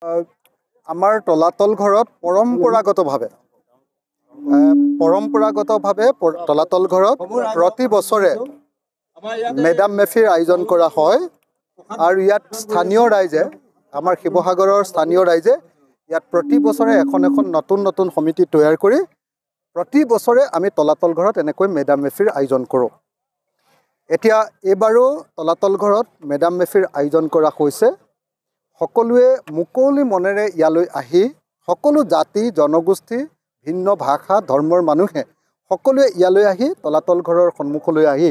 আমাৰ তলাতল ঘৰত পৰম্পৰাগতভাৱে তলাতল ঘৰত প্ৰতি বছৰে মেডাম মেফিৰ আয়োজন কৰা হয় আৰু ইয়াত স্থানীয় ৰাইজে আমাৰ শিৱসাগৰৰ স্থানীয় ৰাইজে ইয়াত প্ৰতি বছৰে এখন নতুন সমিতি তৈয়াৰ কৰি প্ৰতি বছৰে আমি তলাতল ঘৰত এনেকৈ মেডাম মেফিৰ আয়োজন কৰোঁ। এতিয়া এইবাৰো তলাতল ঘৰত মেডাম মেফিৰ আয়োজন কৰা হৈছে। সকলোৱে মুকলি মনেৰে ইয়ালৈ আহি সকলো জাতি জনগোষ্ঠী ভিন্ন ভাষা ধৰ্মৰ মানুহে সকলোৱে ইয়ালৈ আহি তলাতল ঘৰৰ সন্মুখলৈ আহি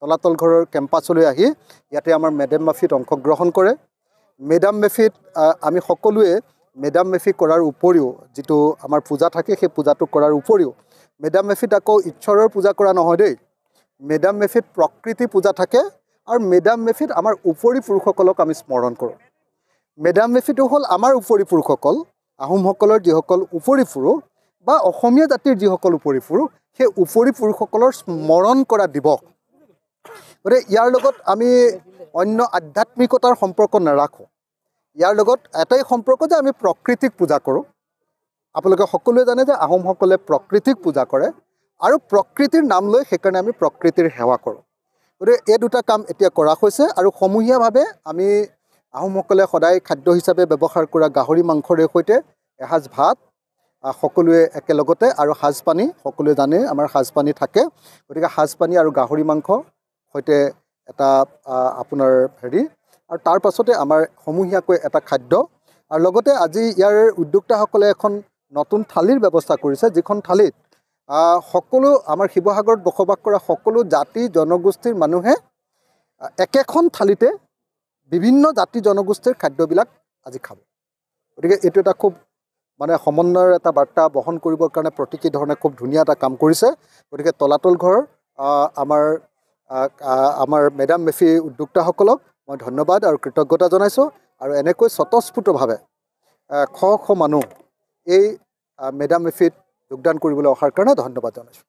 তলাতল ঘৰৰ কেম্পাছলৈ আহি ইয়াতে আমাৰ মেডাম মেফিত অংশগ্ৰহণ কৰে। মেডাম মেফিত আমি সকলোৱে মেডাম মেফি কৰাৰ উপৰিও যিটো আমাৰ পূজা থাকে সেই পূজাটো কৰাৰ উপৰিও মেডাম মেফিত আকৌ ঈশ্বৰৰ পূজা কৰা নহয় দেই। মেডাম মেফিত প্ৰকৃতি পূজা থাকে আৰু মেডাম মেফিত আমাৰ উপৰি পুৰুষসকলক আমি স্মৰণ কৰোঁ। মেডাম মেফিটো হ'ল আমাৰ উপৰি পুৰুষসকল, আহোমসকলৰ যিসকল উপৰি পুৰুষ বা অসমীয়া জাতিৰ যিসকল উপৰি পুৰুষ সেই উপৰি পুৰুষসকলৰ স্মৰণ কৰা দিৱস। গতিকে ইয়াৰ লগত আমি অন্য আধ্যাত্মিকতাৰ সম্পৰ্ক নাৰাখোঁ। ইয়াৰ লগত এটাই সম্পৰ্ক যে আমি প্ৰকৃতিক পূজা কৰোঁ। আপোনালোকে সকলোৱে জানে যে আহোমসকলে প্ৰকৃতিক পূজা কৰে আৰু প্ৰকৃতিৰ নাম লৈ সেইকাৰণে আমি প্ৰকৃতিৰ সেৱা কৰোঁ। গতিকে এই দুটা কাম এতিয়া কৰা হৈছে আৰু সমূহীয়াভাৱে আমি আহোমসকলে সদায় খাদ্য হিচাপে ব্যৱহাৰ কৰা গাহৰি মাংসৰে সৈতে এসাঁজ ভাত সকলোৱে একেলগতে আৰু সাজপানী সকলোৱে জানে আমাৰ সাজপানী থাকে। গতিকে সাজপানী আৰু গাহৰি মাংস সৈতে এটা আপোনাৰ আৰু তাৰ পাছতে আমাৰ সমূহীয়াকৈ এটা খাদ্য আৰু লগতে আজি ইয়াৰ উদ্যোক্তাসকলে এখন নতুন থালিৰ ব্যৱস্থা কৰিছে, যিখন থালিত সকলো আমাৰ শিৱসাগৰত বসবাস কৰা সকলো জাতি জনগোষ্ঠীৰ মানুহে একেখন থালিতে বিভিন্ন জাতি জনগোষ্ঠীৰ খাদ্যবিলাক আজি খাব। গতিকে এইটো এটা খুব সমন্বয়ৰ এটা বাৰ্তা বহন কৰিবৰ কাৰণে প্ৰতীকী ধৰণে খুব ধুনীয়া এটা কাম কৰিছে। গতিকে তলাতল ঘৰ আমাৰ মেডাম মেফি উদ্যোক্তাসকলক মই ধন্যবাদ আৰু কৃতজ্ঞতা জনাইছোঁ আৰু এনেকৈ স্বতঃস্ফূৰ্তভাৱে শ মানুহ এই মেডাম মেফিত যোগদান কৰিবলৈ অহাৰ কাৰণে ধন্যবাদ জনাইছোঁ।